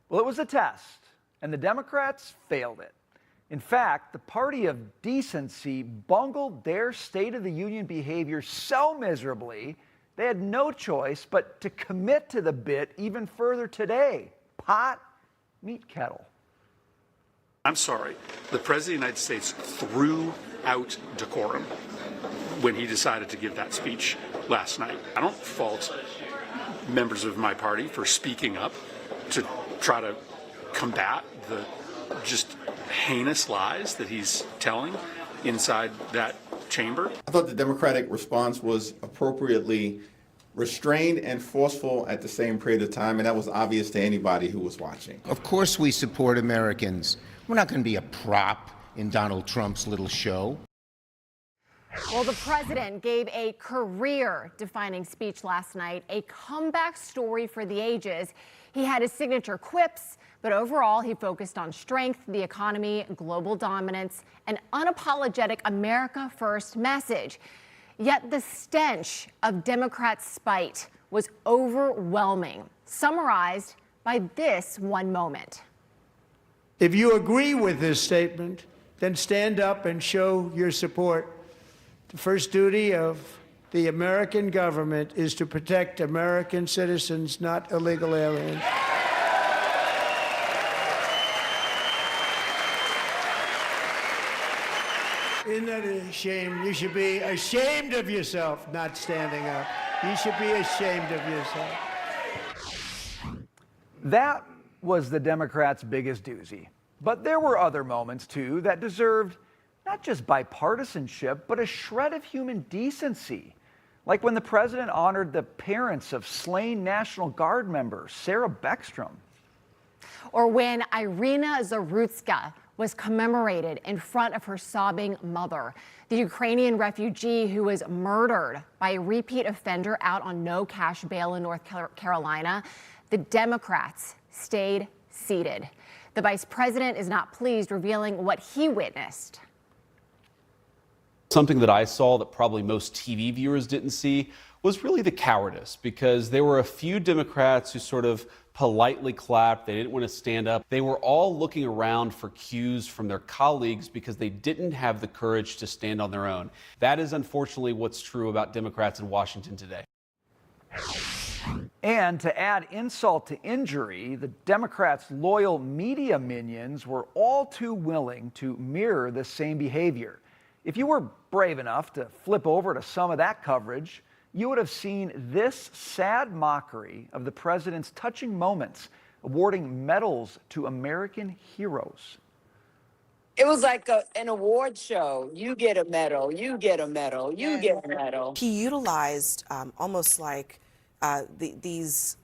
Well, it was a test, and the Democrats failed it. In fact, the party of decency bungled their State of the Union behavior so miserably, they had no choice but to commit to the bit even further today. Pot, meat kettle. I'm sorry, the President of the United States threw out decorum when he decided to give that speech last night. I don't fault members of my party for speaking up to try to combat the just heinous lies that he's telling inside that chamber. I thought the Democratic response was appropriately restrained and forceful at the same period of time, and that was obvious to anybody who was watching. Of course we support Americans. We're not going to be a prop in Donald Trump's little show. Well, the president gave a career-defining speech last night, a comeback story for the ages. He had his signature quips, but overall he focused on strength, the economy, global dominance, an unapologetic America First message. Yet the stench of Democrat spite was overwhelming, summarized by this one moment. If you agree with this statement, then stand up and show your support. The first duty of the American government is to protect American citizens, not illegal aliens. Isn't that a shame? You should be ashamed of yourself not standing up. You should be ashamed of yourself. That was the Democrats' biggest doozy. But there were other moments, too, that deserved not just bipartisanship, but a shred of human decency. Like when the president honored the parents of slain National Guard member Sarah Beckstrom. Or when Irina Zarutska was commemorated in front of her sobbing mother, the Ukrainian refugee who was murdered by a repeat offender out on no cash bail in North Carolina. The Democrats stayed seated. The vice president is not pleased, revealing what he witnessed. Something that I saw that probably most TV viewers didn't see was really the cowardice, because there were a few Democrats who sort of politely clapped. They didn't want to stand up. They were all looking around for cues from their colleagues because they didn't have the courage to stand on their own. That is unfortunately what's true about Democrats in Washington today. And to add insult to injury, the Democrats' loyal media minions were all too willing to mirror the same behavior. If you were brave enough to flip over to some of that coverage, you would have seen this sad mockery of the president's touching moments, awarding medals to American heroes. It was like an award show. You get a medal, you get a medal, you get a medal. He utilized almost like these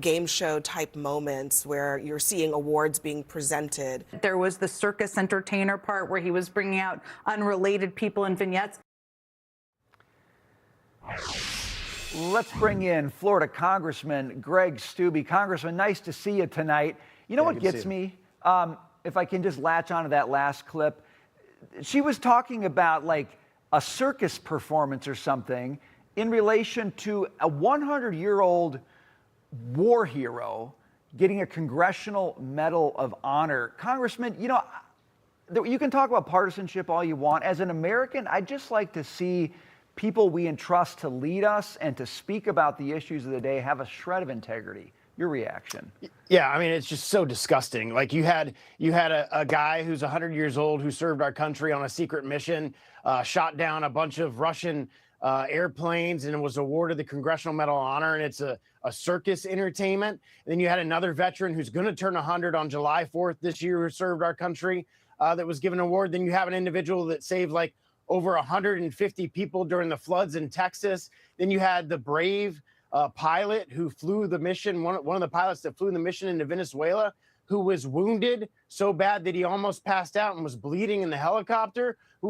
game show type moments where you're seeing awards being presented. There was the circus entertainer part where he was bringing out unrelated people in vignettes. Let's bring in Florida Congressman Greg Steube. Congressman, nice to see you tonight. You know what gets me? If I can just latch onto that last clip. She was talking about like a circus performance or something in relation to a 100-year-old war hero getting a Congressional Medal of Honor. Congressman, you know, you can talk about partisanship all you want. As an American, I'd just like to see people we entrust to lead us and to speak about the issues of the day have a shred of integrity. Your reaction? Yeah, I mean, it's just so disgusting. Like you had a guy who's 100 years old who served our country on a secret mission, shot down a bunch of Russian airplanes and was awarded the Congressional Medal of Honor, and it's a circus entertainment. And then you had another veteran who's going to turn 100 on July 4th this year who served our country that was given an award. Then you have an individual that saved like over 150 people during the floods in Texas. Then you had the brave pilot who flew the mission, one of the pilots that flew the mission into Venezuela, who was wounded so bad that he almost passed out and was bleeding in the helicopter, who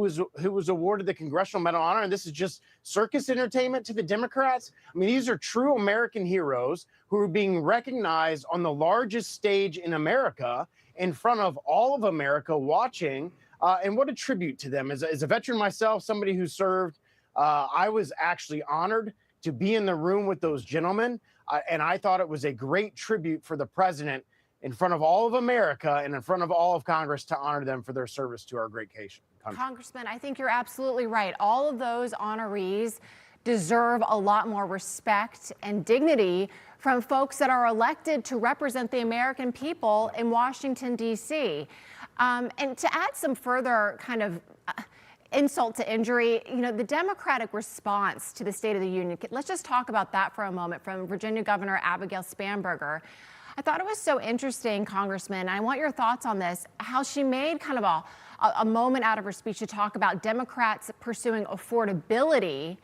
was awarded the Congressional Medal of Honor. And this is just circus entertainment to the Democrats. I mean, these are true American heroes who are being recognized on the largest stage in America in front of all of America watching. And what a tribute to them. As a veteran myself, somebody who served, I was actually honored to be in the room with those gentlemen. And I thought it was a great tribute for the president in front of all of America and in front of all of Congress to honor them for their service to our great country. Congressman, I think you're absolutely right. All of those honorees deserve a lot more respect and dignity from folks that are elected to represent the American people in Washington, D.C. And to add some further kind of insult to injury, you know, the Democratic response to the State of the Union, let's just talk about that for a moment, from Virginia Governor Abigail Spanberger. I thought it was so interesting, Congressman, and I want your thoughts on this, how she made kind of a moment out of her speech to talk about Democrats pursuing affordability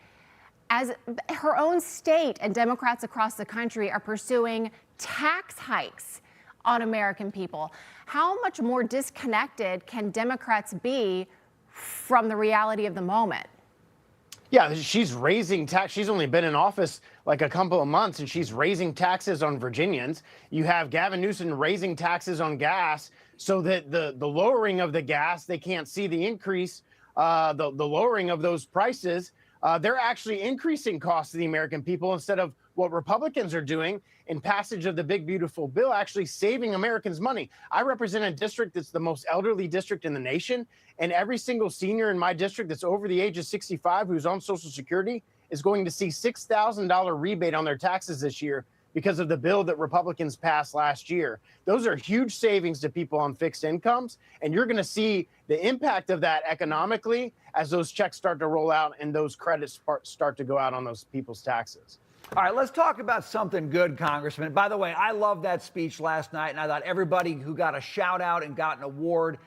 as her own state and Democrats across the country are pursuing tax hikes on American people. How much more disconnected can Democrats be from the reality of the moment? Yeah, she's raising tax. She's only been in office like a couple of months, and she's raising taxes on Virginians. You have Gavin Newsom raising taxes on gas so that the lowering of the gas, they can't see the increase, the lowering of those prices. They're actually increasing costs to the American people instead of what Republicans are doing in passage of the big, beautiful bill, actually saving Americans money. I represent a district that's the most elderly district in the nation, and every single senior in my district that's over the age of 65 who's on Social Security is going to see $6,000 rebate on their taxes this year because of the bill that Republicans passed last year. Those are huge savings to people on fixed incomes, and you're going to see the impact of that economically as those checks start to roll out and those credits start to go out on those people's taxes. All right, let's talk about something good, Congressman. By the way, I loved that speech last night, and I thought everybody who got a shout out and got an award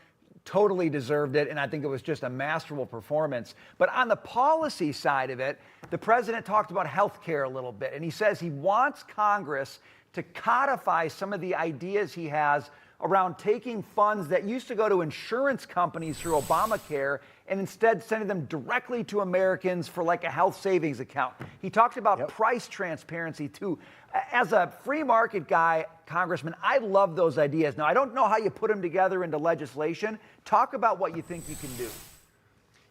totally deserved it, and I think it was just a masterful performance. But on the policy side of it, the president talked about health care a little bit, and he says he wants Congress to codify some of the ideas he has around taking funds that used to go to insurance companies through Obamacare and instead sending them directly to Americans for like a health savings account. He talked about price transparency too. As a free market guy, Congressman, I love those ideas. Now, I don't know how you put them together into legislation. Talk about what you think you can do.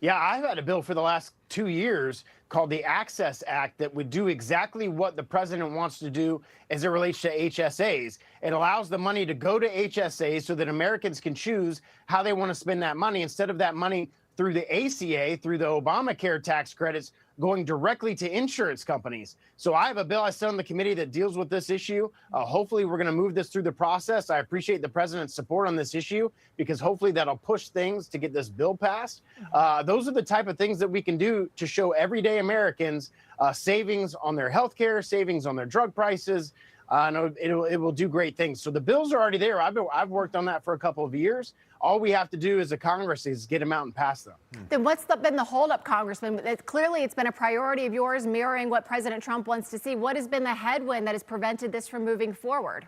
Yeah, I've had a bill for the last 2 years called the Access Act that would do exactly what the president wants to do as it relates to HSAs. It allows the money to go to HSAs so that Americans can choose how they want to spend that money instead of that money through the ACA, through the Obamacare tax credits, going directly to insurance companies. So I have a bill I sent on the committee that deals with this issue. Hopefully we're going to move this through the process. I appreciate the president's support on this issue because hopefully that'll push things to get this bill passed. Those are the type of things that we can do to show everyday Americans savings on their health care, savings on their drug prices. It will do great things. So the bills are already there. I've worked on that for a couple of years. All we have to do as a Congress is get them out and pass them. Then what's been the holdup, Congressman? Clearly, it's been a priority of yours, mirroring what President Trump wants to see. What has been the headwind that has prevented this from moving forward?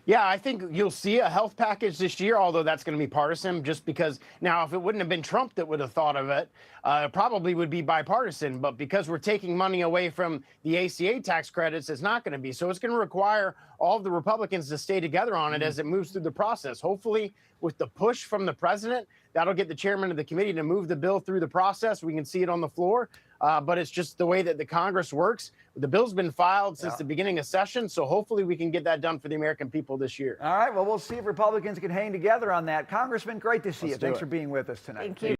Yeah, I think you'll see a health package this year, although that's going to be partisan just because now if it wouldn't have been Trump that would have thought of it, it probably would be bipartisan. But because we're taking money away from the ACA tax credits, it's not going to be. So it's going to require all of the Republicans to stay together on it as it moves through the process. Hopefully, with the push from the president, that'll get the chairman of the committee to move the bill through the process. We can see it on the floor. But it's just the way that the Congress works. The bill's been filed since the beginning of session, so hopefully we can get that done for the American people this year. All right, well, we'll see if Republicans can hang together on that. Congressman, great to see you. Thanks for being with us tonight. Thank you.